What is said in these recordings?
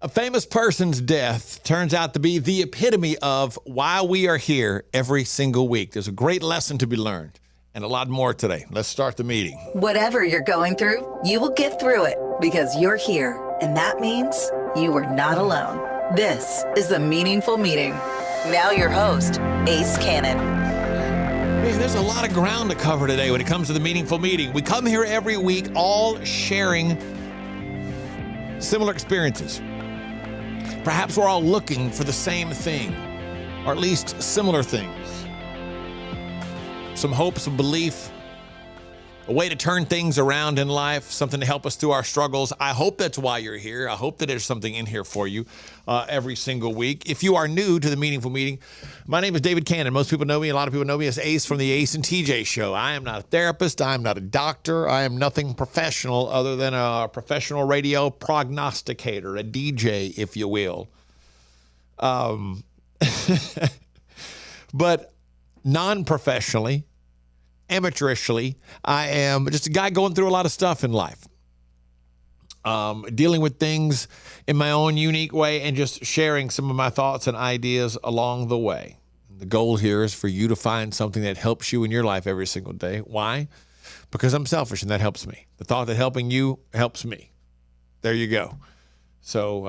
A famous person's death turns out to be the epitome of why we are here every single week. There's a great lesson to be learned and a lot more today. Let's start the meeting. Whatever you're going through, you will get through it because you're here. And that means you are not alone. This is the Meaningful Meeting. Now your host, Ace Cannon. Hey, there's a lot of ground to cover today when it comes to the Meaningful Meeting. We come here every week all sharing similar experiences. Perhaps we're all looking for the same thing, or at least similar things. Some hope, some belief, a way to turn things around in life, something to help us through our struggles. I hope that's why you're here. I hope that there's something in here for you every single week. If you are new to the Meaningful Meeting, my name is David Cannon. Most people know me. A lot of people know me as Ace from the Ace and TJ Show. I am not a therapist. I am not a doctor. I am nothing professional other than a professional radio prognosticator, a DJ, if you will. But non-professionally, amateurishly, I am just a guy going through a lot of stuff in life, dealing with things in my own unique way and just sharing some of my thoughts and ideas along the way. The goal here is for you to find something that helps you in your life every single day. Why? Because I'm selfish and that helps me. The thought that helping you helps me. There you go. So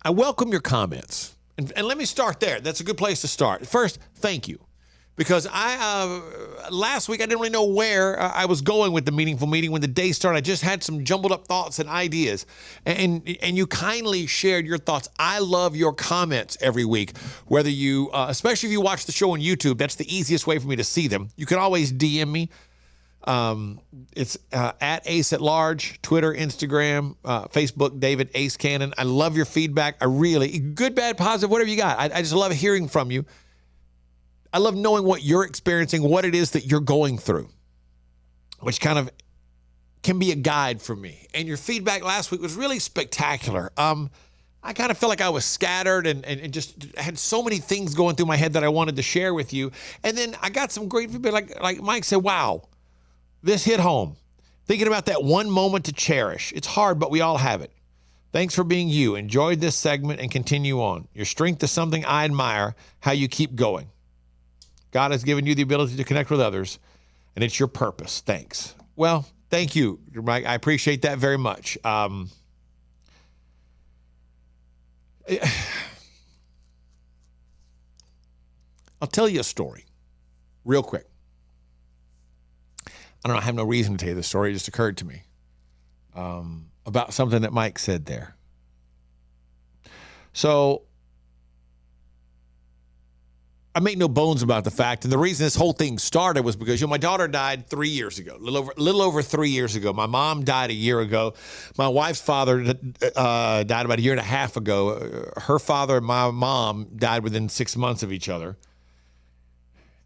I welcome your comments. And let me start there. That's a good place to start. First, thank you. Because last week I didn't really know where I was going with the Meaningful Meeting when the day started. I just had some jumbled up thoughts and ideas, and you kindly shared your thoughts. I love your comments every week, whether you, especially if you watch the show on YouTube. That's the easiest way for me to see them. You can always DM me. It's at Ace at Large, Twitter, Instagram, Facebook, David Ace Cannon. I love your feedback. I really, good, bad, positive, whatever you got. I just love hearing from you. I love knowing what you're experiencing, what it is that you're going through, which kind of can be a guide for me. And your feedback last week was really spectacular. I kind of felt like I was scattered and just had so many things going through my head that I wanted to share with you. And then I got some great feedback, like Mike said, wow, this hit home. Thinking about that one moment to cherish. It's hard, but we all have it. Thanks for being you. Enjoyed this segment and continue on. Your strength is something I admire, how you keep going. God has given you the ability to connect with others, and it's your purpose. Thanks. Well, thank you, Mike. I appreciate that very much. I'll tell you a story real quick. I don't know. I have no reason to tell you this story. It just occurred to me about something that Mike said there. So I make no bones about the fact, and the reason this whole thing started was because, my daughter died 3 years ago, a little over 3 years ago. My mom died a year ago. My wife's father died about a year and a half ago. Her father and my mom died within 6 months of each other.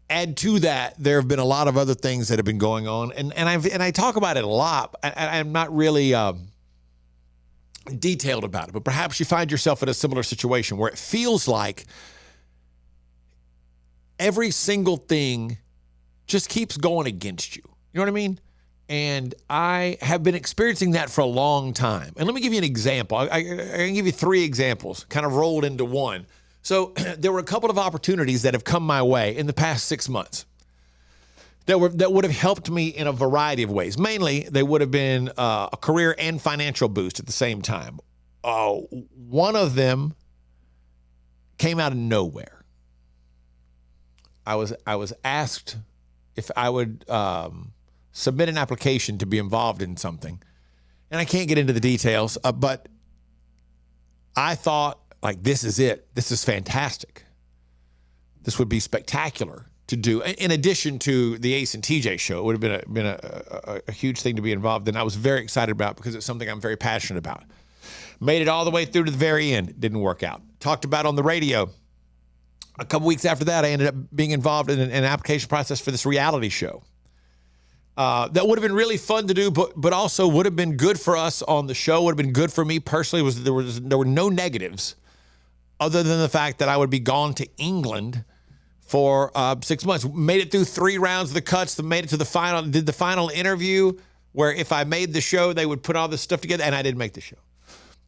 Add to that, there have been a lot of other things that have been going on, and I talk about it a lot. I'm not really detailed about it, but perhaps you find yourself in a similar situation where it feels like every single thing just keeps going against you. You know what I mean? And I have been experiencing that for a long time. And let me give you an example. I can give you 3 examples, kind of rolled into one. So there were a couple of opportunities that have come my way in the past 6 months that would have helped me in a variety of ways. Mainly, they would have been a career and financial boost at the same time. One of them came out of nowhere. I was asked if I would submit an application to be involved in something. And I can't get into the details, but I thought, like, this is it. This is fantastic. This would be spectacular to do. In addition to the Ace and TJ show, it would have been a huge thing to be involved in. I was very excited about because it's something I'm very passionate about. Made it all the way through to the very end. It didn't work out. Talked about on the radio. A couple weeks after that, I ended up being involved in an application process for this reality show. That would have been really fun to do, but also would have been good for us on the show, would have been good for me personally. There were no negatives other than the fact that I would be gone to England for 6 months. Made it through 3 rounds of the cuts, made it to the final, did the final interview where if I made the show, they would put all this stuff together, and I didn't make the show.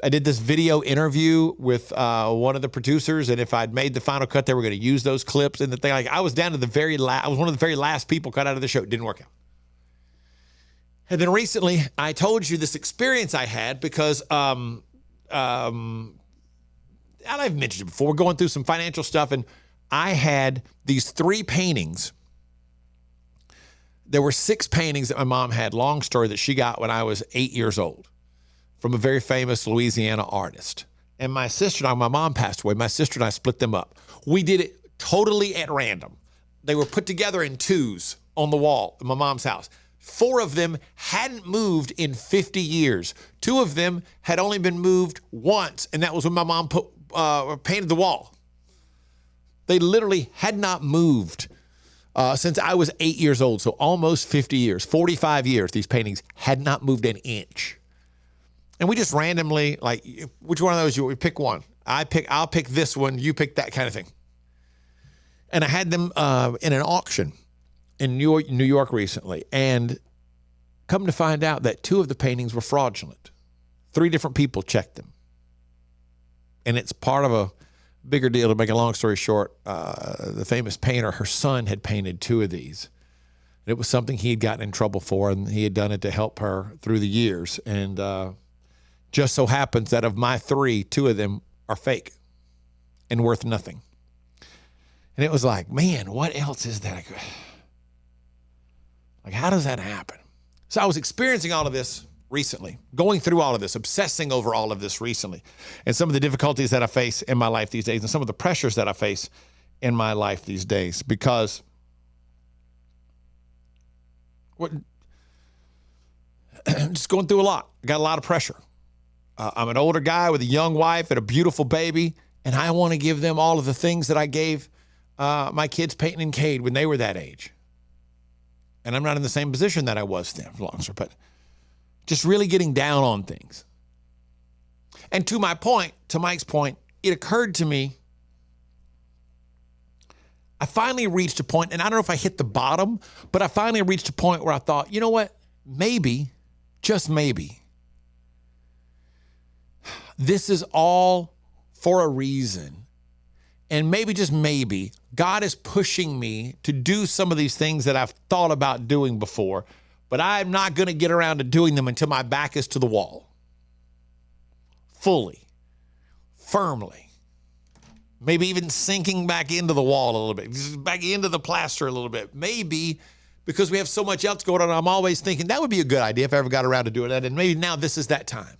I did this video interview with one of the producers, and if I'd made the final cut, they were going to use those clips and the thing. Like I was down to the very last. I was one of the very last people cut out of the show. It didn't work out. And then recently, I told you this experience I had because, and I've mentioned it before, we're going through some financial stuff, and I had these 3 paintings. There were 6 paintings that my mom had, long story, that she got when I was 8 years old from a very famous Louisiana artist. And my sister and I, my mom passed away, my sister and I split them up. We did it totally at random. They were put together in 2s on the wall in my mom's house. 4 of them hadn't moved in 50 years. 2 of them had only been moved once, and that was when my mom painted the wall. They literally had not moved since I was 8 years old, so almost 50 years, 45 years, these paintings had not moved an inch. And we just randomly, like, which one of those you pick one? I'll pick this one, you pick that kind of thing. And I had them in an auction in New York recently, and come to find out that 2 of the paintings were fraudulent. 3 different people checked them. And it's part of a bigger deal. To make a long story short, the famous painter, her son had painted 2 of these. It was something he had gotten in trouble for, and he had done it to help her through the years. And just so happens that of my 3, 2 of them are fake and worth nothing. And it was like, man, what else is that? Like, how does that happen? So I was experiencing all of this recently, going through all of this, obsessing over all of this recently, and some of the difficulties that I face in my life these days, and some of the pressures that I face in my life these days, because I'm just going through a lot. I got a lot of pressure. I'm an older guy with a young wife and a beautiful baby, and I want to give them all of the things that I gave my kids, Peyton and Cade, when they were that age. And I'm not in the same position that I was then, but just really getting down on things. And to Mike's point, it occurred to me, I finally reached a point, and I don't know if I hit the bottom, but I finally reached a point where I thought, you know what? Maybe, just maybe, this is all for a reason. And maybe, just maybe, God is pushing me to do some of these things that I've thought about doing before, but I'm not going to get around to doing them until my back is to the wall. Fully, firmly. Maybe even sinking back into the wall a little bit, just back into the plaster a little bit. Maybe because we have so much else going on, I'm always thinking that would be a good idea if I ever got around to doing that, and maybe now this is that time.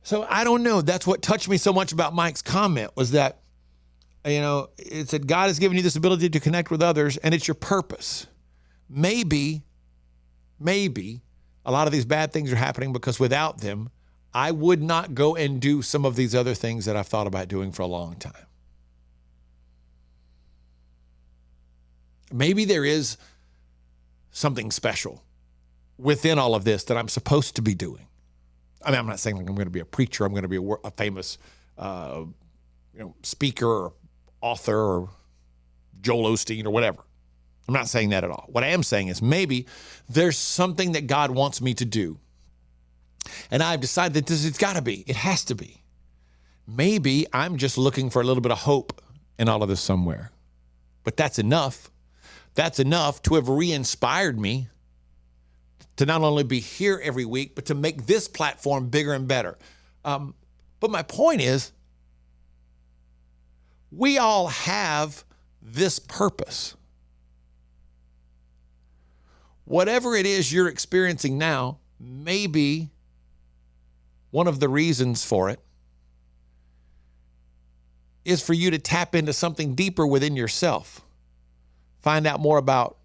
So I don't know. That's what touched me so much about Mike's comment, was that, you know, it said God has given you this ability to connect with others, and it's your purpose. Maybe a lot of these bad things are happening because without them, I would not go and do some of these other things that I've thought about doing for a long time. Maybe there is something special within all of this that I'm supposed to be doing. I mean, I'm not saying like I'm going to be a preacher, I'm going to be a famous speaker or author or Joel Osteen or whatever. I'm not saying that at all. What I am saying is maybe there's something that God wants me to do. And I've decided that it's got to be. It has to be. Maybe I'm just looking for a little bit of hope in all of this somewhere. But that's enough. That's enough to have re-inspired me to not only be here every week, but to make this platform bigger and better. But my point is, we all have this purpose. Whatever it is you're experiencing now, maybe one of the reasons for it is for you to tap into something deeper within yourself. Find out more about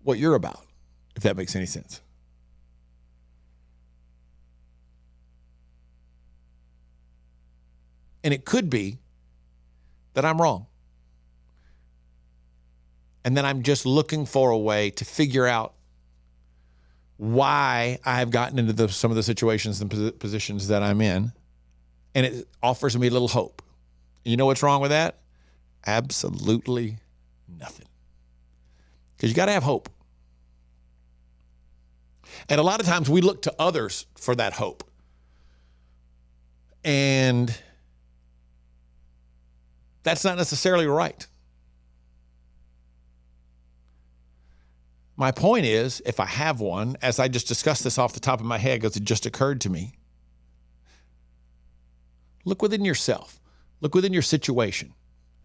what you're about, if that makes any sense. And it could be that I'm wrong. And then I'm just looking for a way to figure out why I have gotten into some of the situations and positions that I'm in. And it offers me a little hope. You know what's wrong with that? Absolutely nothing. Because you got to have hope. And a lot of times we look to others for that hope. And that's not necessarily right. My point is, if I have one, as I just discussed this off the top of my head because it just occurred to me, look within yourself. Look within your situation.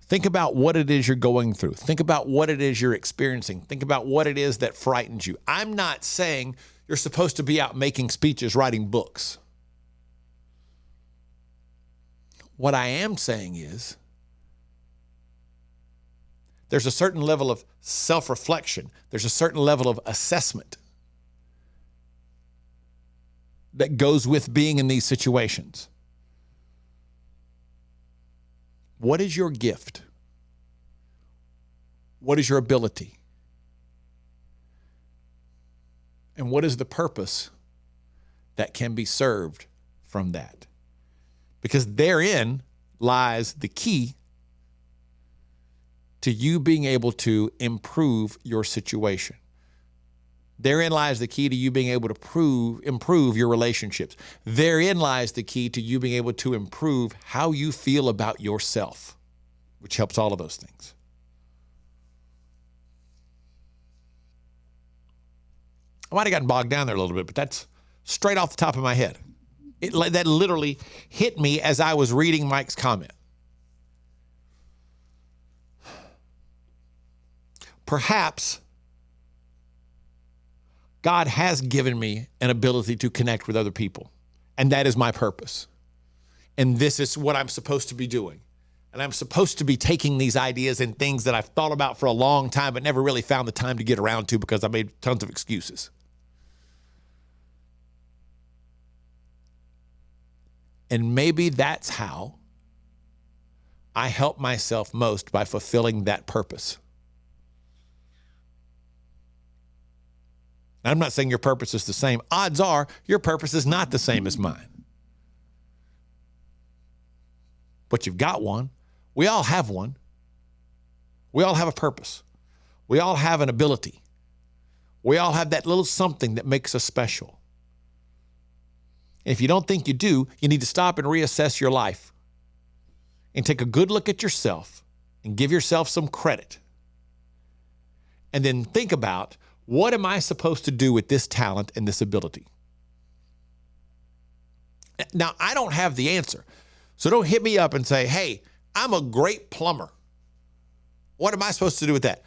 Think about what it is you're going through. Think about what it is you're experiencing. Think about what it is that frightens you. I'm not saying you're supposed to be out making speeches, writing books. What I am saying is there's a certain level of self-reflection. There's a certain level of assessment that goes with being in these situations. What is your gift? What is your ability? And what is the purpose that can be served from that? Because therein lies the key to you being able to improve your situation. Therein lies the key to you being able to improve your relationships. Therein lies the key to you being able to improve how you feel about yourself, which helps all of those things. I might have gotten bogged down there a little bit, but that's straight off the top of my head. That literally hit me as I was reading Mike's comment. Perhaps God has given me an ability to connect with other people, and that is my purpose. And this is what I'm supposed to be doing. And I'm supposed to be taking these ideas and things that I've thought about for a long time, but never really found the time to get around to because I made tons of excuses. And maybe that's how I help myself most, by fulfilling that purpose. I'm not saying your purpose is the same. Odds are your purpose is not the same as mine. But you've got one. We all have one. We all have a purpose. We all have an ability. We all have that little something that makes us special. And if you don't think you do, you need to stop and reassess your life and take a good look at yourself and give yourself some credit. And then think about, what am I supposed to do with this talent and this ability? Now, I don't have the answer. So don't hit me up and say, hey, I'm a great plumber. What am I supposed to do with that?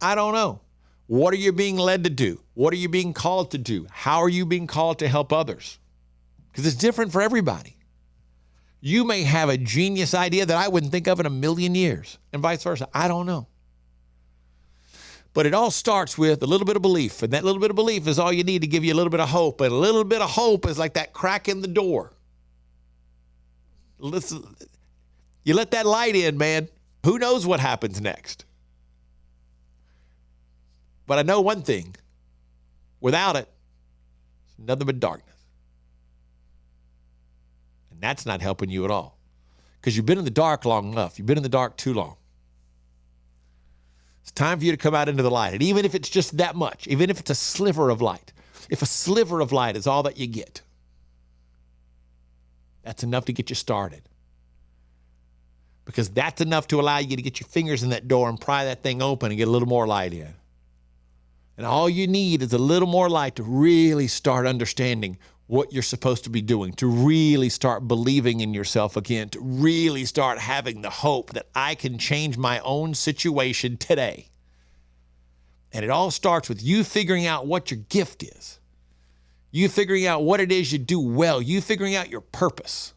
I don't know. What are you being led to do? What are you being called to do? How are you being called to help others? Because it's different for everybody. You may have a genius idea that I wouldn't think of in a million years, and vice versa. I don't know. But it all starts with a little bit of belief, and that little bit of belief is all you need to give you a little bit of hope, and a little bit of hope is like that crack in the door. Listen, you let that light in, man. Who knows what happens next? But I know one thing. Without it, it's nothing but darkness. And that's not helping you at all. Because you've been in the dark long enough. You've been in the dark too long. It's time for you to come out into the light. And even if it's just that much, even if it's a sliver of light, if a sliver of light is all that you get, that's enough to get you started. Because that's enough to allow you to get your fingers in that door and pry that thing open and get a little more light in. And all you need is a little more light to really start understanding what you're supposed to be doing, to really start believing in yourself again, to really start having the hope that I can change my own situation today. And it all starts with you figuring out what your gift is, you figuring out what it is you do well, you figuring out your purpose.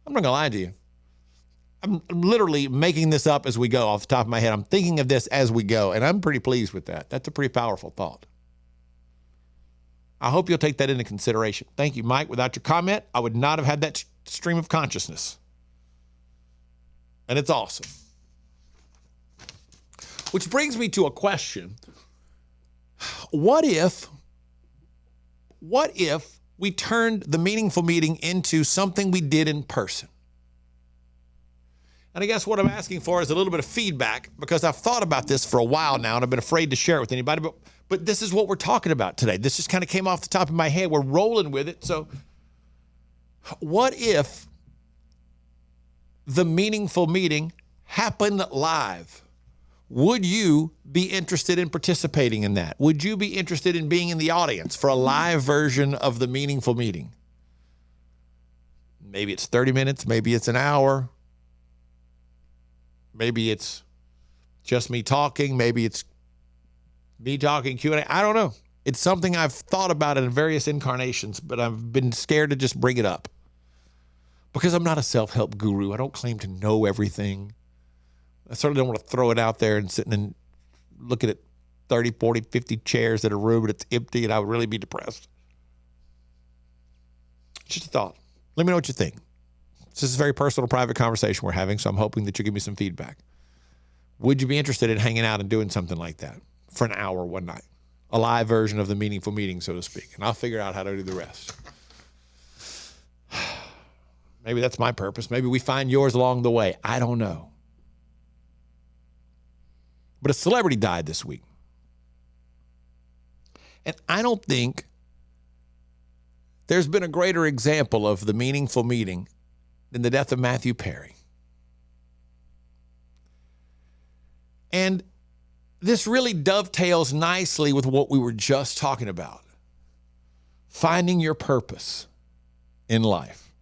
I'm not gonna lie to you. I'm literally making this up as we go off the top of my head. I'm thinking of this as we go, and I'm pretty pleased with that. That's a pretty powerful thought. I hope you'll take that into consideration. Thank you, Mike. Without your comment, I would not have had that stream of consciousness. And it's awesome. Which brings me to a question. What if we turned the meaningful meeting into something we did in person? And I guess what I'm asking for is a little bit of feedback, because I've thought about this for a while now and I've been afraid to share it with anybody. But this is what we're talking about today. This just kind of came off the top of my head. We're rolling with it. So what if the meaningful meeting happened live? Would you be interested in participating in that? Would you be interested in being in the audience for a live version of the meaningful meeting? Maybe it's 30 minutes. Maybe it's an hour. Maybe it's just me talking. Maybe it's me talking Q&A. I don't know. It's something I've thought about in various incarnations, but I've been scared to just bring it up because I'm not a self-help guru. I don't claim to know everything. I certainly don't want to throw it out there and sit and look at 30, 40, 50 chairs in a room and it's empty and I would really be depressed. Just a thought. Let me know what you think. This is a very personal, private conversation we're having, so I'm hoping that you give me some feedback. Would you be interested in hanging out and doing something like that for an hour one night? A live version of the meaningful meeting, so to speak. And I'll figure out how to do the rest. Maybe that's my purpose. Maybe we find yours along the way. I don't know. But a celebrity died this week. And I don't think there's been a greater example of the meaningful meeting than the death of Matthew Perry. And this really dovetails nicely with what we were just talking about. Finding your purpose in life.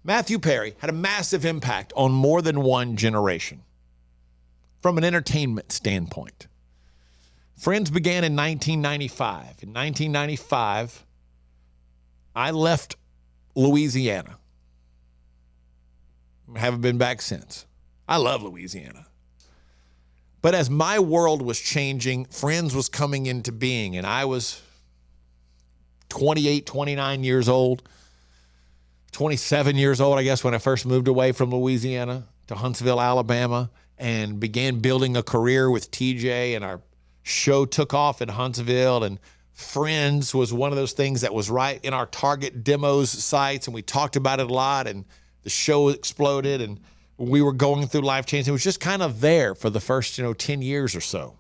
Matthew Perry had a massive impact on more than one generation from an entertainment standpoint. Friends began in 1995. In 1995, I left Louisiana. I haven't been back since. I love Louisiana. But as my world was changing, Friends was coming into being, and I was 28, 29 years old, 27 years old, I guess, when I first moved away from Louisiana to Huntsville, Alabama, and began building a career with TJ, and our show took off in Huntsville, and Friends was one of those things that was right in our target demos sites, and we talked about it a lot, and the show exploded, and we were going through life change. It was just kind of there for the first, 10 years or so.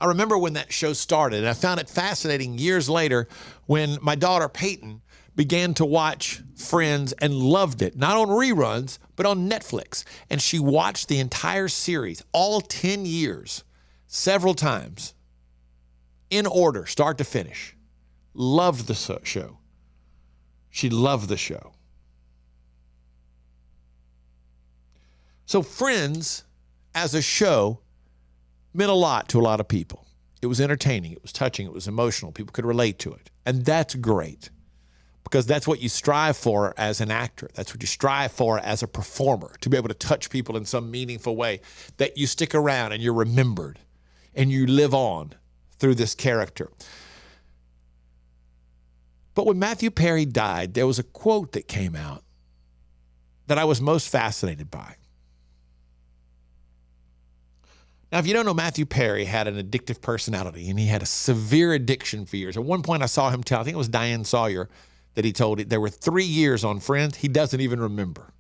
I remember when that show started, and I found it fascinating years later when my daughter Peyton began to watch Friends and loved it, not on reruns, but on Netflix. And she watched the entire series, all 10 years, several times, in order, start to finish. Loved the show. She loved the show. So Friends, as a show, meant a lot to a lot of people. It was entertaining, it was touching, it was emotional. People could relate to it. And that's great, because that's what you strive for as an actor. That's what you strive for as a performer, to be able to touch people in some meaningful way, that you stick around and you're remembered and you live on through this character. But when Matthew Perry died, there was a quote that came out that I was most fascinated by. Now, if you don't know, Matthew Perry had an addictive personality, and he had a severe addiction for years. At one point, I saw him tell, I think it was Diane Sawyer, that he told it there were 3 years on Friends he doesn't even remember.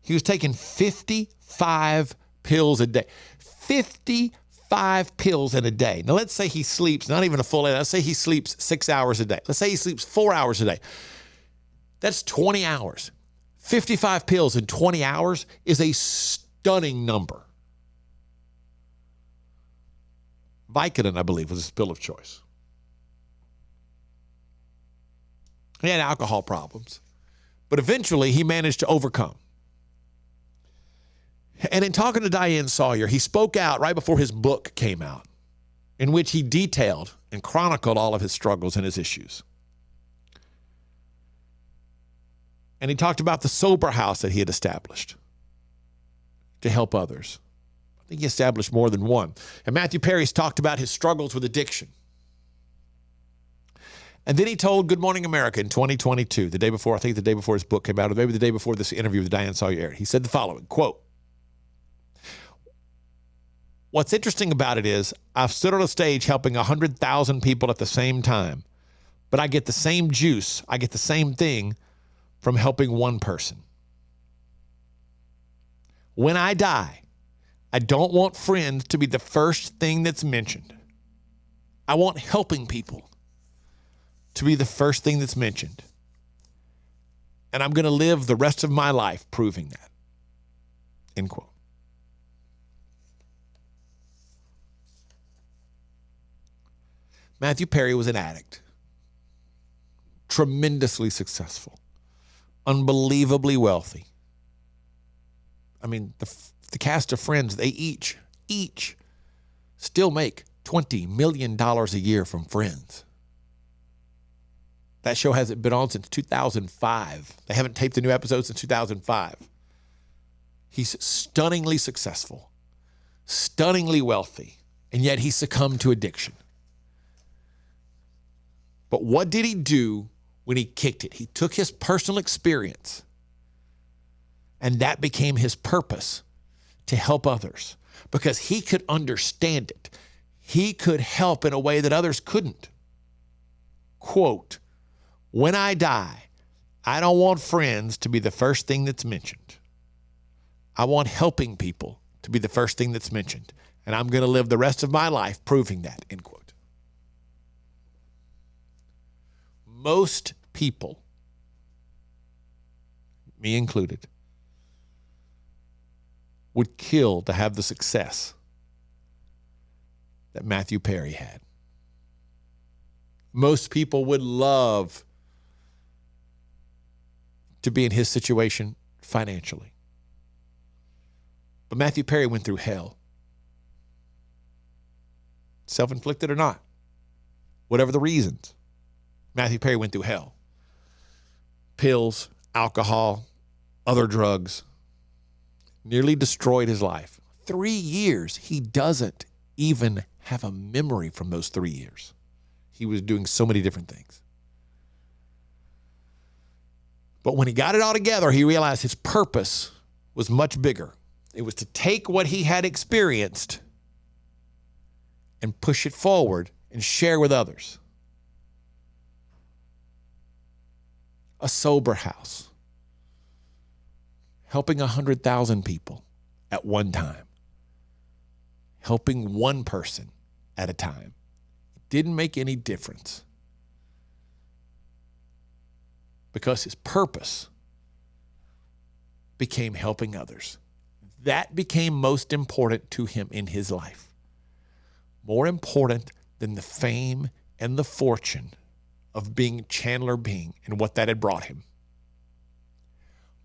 He was taking 55 pills a day. 55 pills in a day. Now, let's say he sleeps, not even a full day. Let's say he sleeps 6 hours a day. Let's say he sleeps 4 hours a day. That's 20 hours. 55 pills in 20 hours is a stunning number. Vicodin, I believe, was his pill of choice. He had alcohol problems, but eventually he managed to overcome. And in talking to Diane Sawyer, he spoke out right before his book came out, in which he detailed and chronicled all of his struggles and his issues. And he talked about the sober house that he had established to help others. I think he established more than one. And Matthew Perry's talked about his struggles with addiction. And then he told Good Morning America in 2022, the day before his book came out, or maybe the day before this interview with Diane Sawyer aired. He said the following, quote, "What's interesting about it is I've stood on a stage helping 100,000 people at the same time, but I get the same juice, I get the same thing from helping one person. When I die, I don't want friends to be the first thing that's mentioned. I want helping people to be the first thing that's mentioned. And I'm going to live the rest of my life proving that. End quote. Matthew Perry was an addict, tremendously successful, unbelievably wealthy. I mean, the cast of Friends, they each still make $20 million a year from Friends. That show hasn't been on since 2005. They haven't taped a new episode since 2005. He's stunningly successful, stunningly wealthy, and yet he succumbed to addiction. But what did he do when he kicked it? He took his personal experience, and that became his purpose, to help others, because he could understand it. He could help in a way that others couldn't. Quote, "When I die, I don't want friends to be the first thing that's mentioned. I want helping people to be the first thing that's mentioned. And I'm going to live the rest of my life proving that," end quote. Most people, me included, would kill to have the success that Matthew Perry had. Most people would love to be in his situation financially. But Matthew Perry went through hell. Self-inflicted or not, whatever the reasons, Matthew Perry went through hell. Pills, alcohol, other drugs, nearly destroyed his life. 3 years, he doesn't even have a memory from those 3 years. He was doing so many different things. But when he got it all together, he realized his purpose was much bigger. It was to take what he had experienced and push it forward and share with others. A sober house, helping 100,000 people at one time, helping one person at a time. It didn't make any difference because his purpose became helping others. That became most important to him in his life. More important than the fame and the fortune of being Chandler Bing and what that had brought him.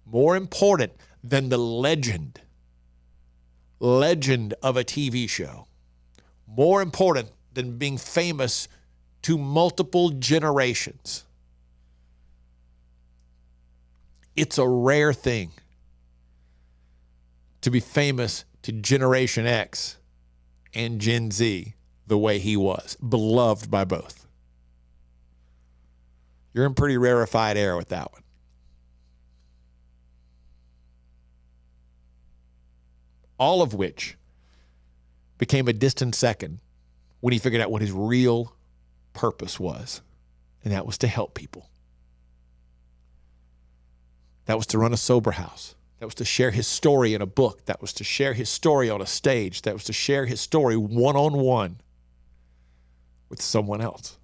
More important than the legend of a TV show. More important than being famous to multiple generations. It's a rare thing to be famous to Generation X and Gen Z the way he was, beloved by both. You're in pretty rarefied air with that one. All of which became a distant second when he figured out what his real purpose was, and that was to help people. That was to run a sober house. That was to share his story in a book. That was to share his story on a stage. That was to share his story one-on-one with someone else.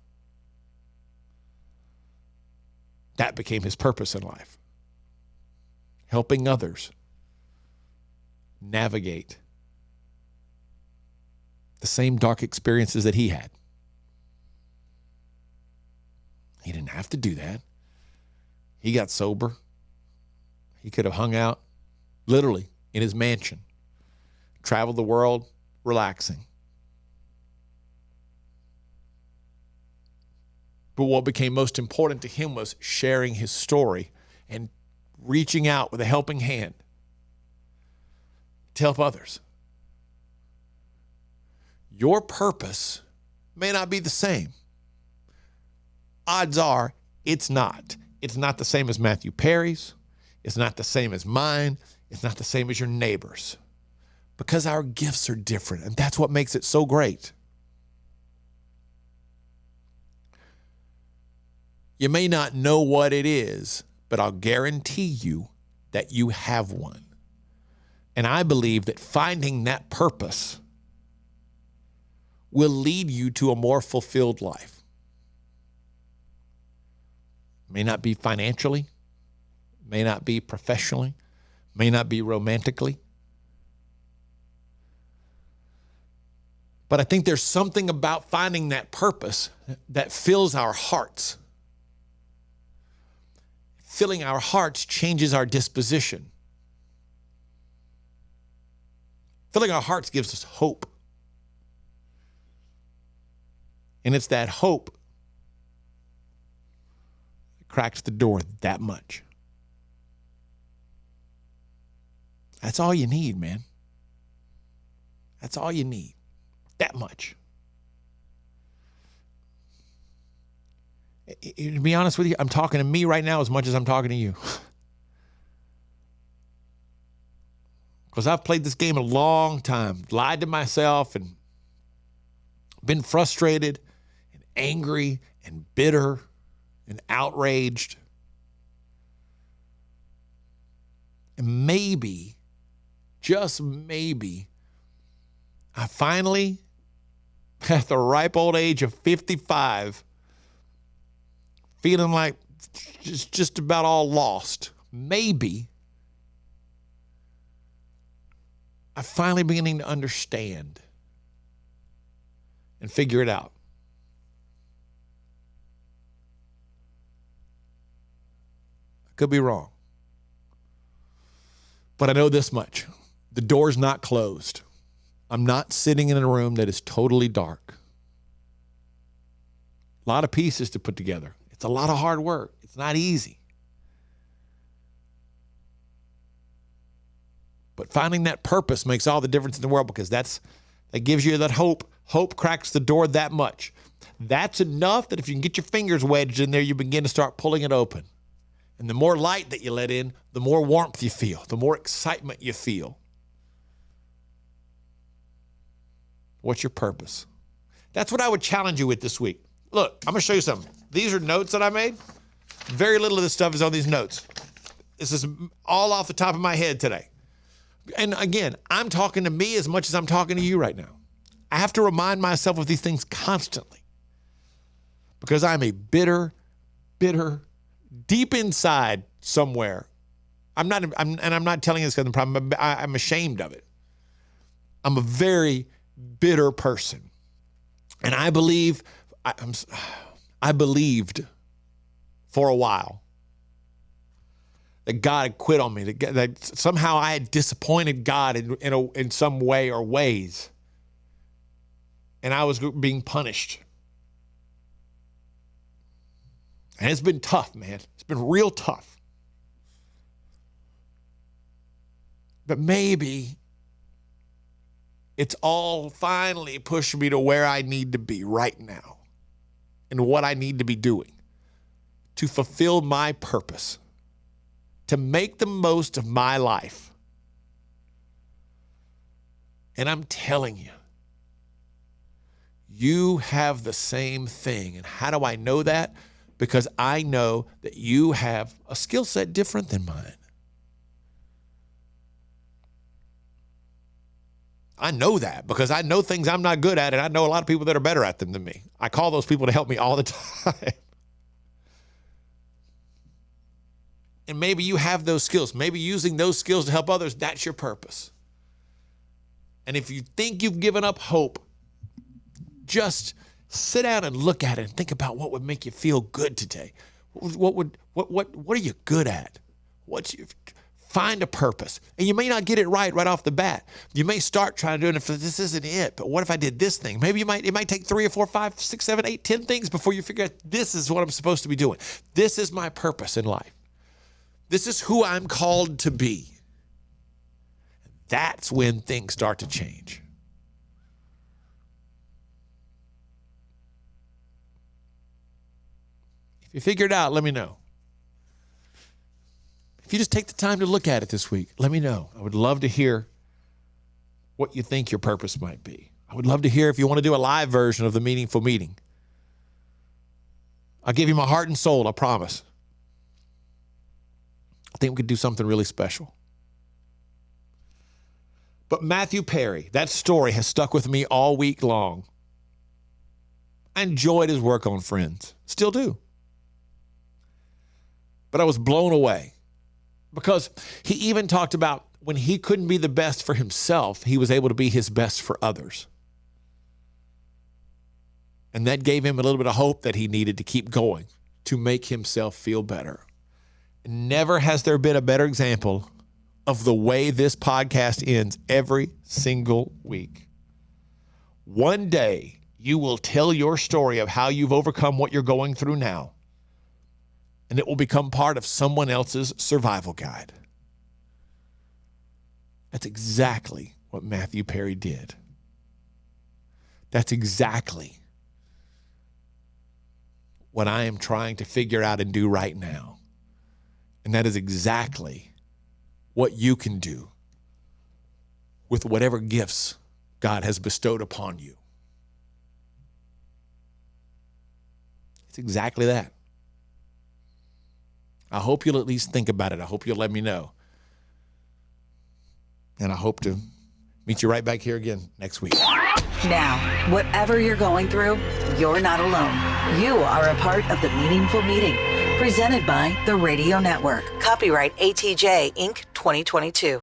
That became his purpose in life. Helping others navigate the same dark experiences that he had. He didn't have to do that. He got sober. He could have hung out literally in his mansion, traveled the world relaxing. But what became most important to him was sharing his story and reaching out with a helping hand to help others. Your purpose may not be the same. Odds are it's not. It's not the same as Matthew Perry's. It's not the same as mine. It's not the same as your neighbor's. Because our gifts are different, and that's what makes it so great. You may not know what it is, but I'll guarantee you that you have one. And I believe that finding that purpose will lead you to a more fulfilled life. May not be financially, may not be professionally, may not be romantically. But I think there's something about finding that purpose that fills our hearts. Filling our hearts changes our disposition. Filling our hearts gives us hope. And it's that hope that cracks the door that much. That's all you need, man. That's all you need. That much. To be honest with you, I'm talking to me right now as much as I'm talking to you. Because I've played this game a long time, lied to myself and been frustrated and angry and bitter and outraged. And maybe, just maybe, I finally, at the ripe old age of 55, feeling like just about all lost, maybe I'm finally beginning to understand and figure it out. I could be wrong. But I know this much. The door's not closed. I'm not sitting in a room that is totally dark. A lot of pieces to put together. It's a lot of hard work. It's not easy. But finding that purpose makes all the difference in the world, because that gives you that hope. Hope cracks the door that much. That's enough that if you can get your fingers wedged in there, you begin to start pulling it open. And the more light that you let in, the more warmth you feel, the more excitement you feel. What's your purpose? That's what I would challenge you with this week. Look, I'm going to show you something. These are notes that I made. Very little of this stuff is on these notes. This is all off the top of my head today. And again, I'm talking to me as much as I'm talking to you right now. I have to remind myself of these things constantly, because I'm a bitter, deep inside somewhere. I'm not telling you this because I'm problem. I'm ashamed of it. I'm a very bitter person. And I believed for a while that God had quit on me, that somehow I had disappointed God in some way or ways, and I was being punished. And it's been tough, man. It's been real tough. But maybe it's all finally pushed me to where I need to be right now and what I need to be doing to fulfill my purpose, to make the most of my life. And I'm telling you, you have the same thing. And how do I know that? Because I know that you have a skill set different than mine. I know that because I know things I'm not good at, and I know a lot of people that are better at them than me. I call those people to help me all the time. And maybe you have those skills. Maybe using those skills to help others, that's your purpose. And if you think you've given up hope, just sit down and look at it and think about what would make you feel good today. What are you good at? Find a purpose. And you may not get it right off the bat. You may start trying to do it if this isn't it. But what if I did this thing? Maybe it might take 3 or 4, 5, 6, 7, 8, 10 things before you figure out this is what I'm supposed to be doing. This is my purpose in life. This is who I'm called to be. That's when things start to change. If you figure it out, let me know. If you just take the time to look at it this week, let me know. I would love to hear what you think your purpose might be. I would love to hear if you want to do a live version of the Meaningful Meeting. I'll give you my heart and soul, I promise. I think we could do something really special. But Matthew Perry, that story has stuck with me all week long. I enjoyed his work on Friends. Still do. But I was blown away because he even talked about when he couldn't be the best for himself, he was able to be his best for others. And that gave him a little bit of hope that he needed to keep going to make himself feel better. Never has there been a better example of the way this podcast ends every single week. One day, you will tell your story of how you've overcome what you're going through now, and it will become part of someone else's survival guide. That's exactly what Matthew Perry did. That's exactly what I am trying to figure out and do right now. And that is exactly what you can do with whatever gifts God has bestowed upon you. It's exactly that. I hope you'll at least think about it. I hope you'll let me know. And I hope to meet you right back here again next week. Now, whatever you're going through, you're not alone. You are a part of the Meaningful Meeting, presented by the Radio Network. Copyright ATJ Inc. 2022.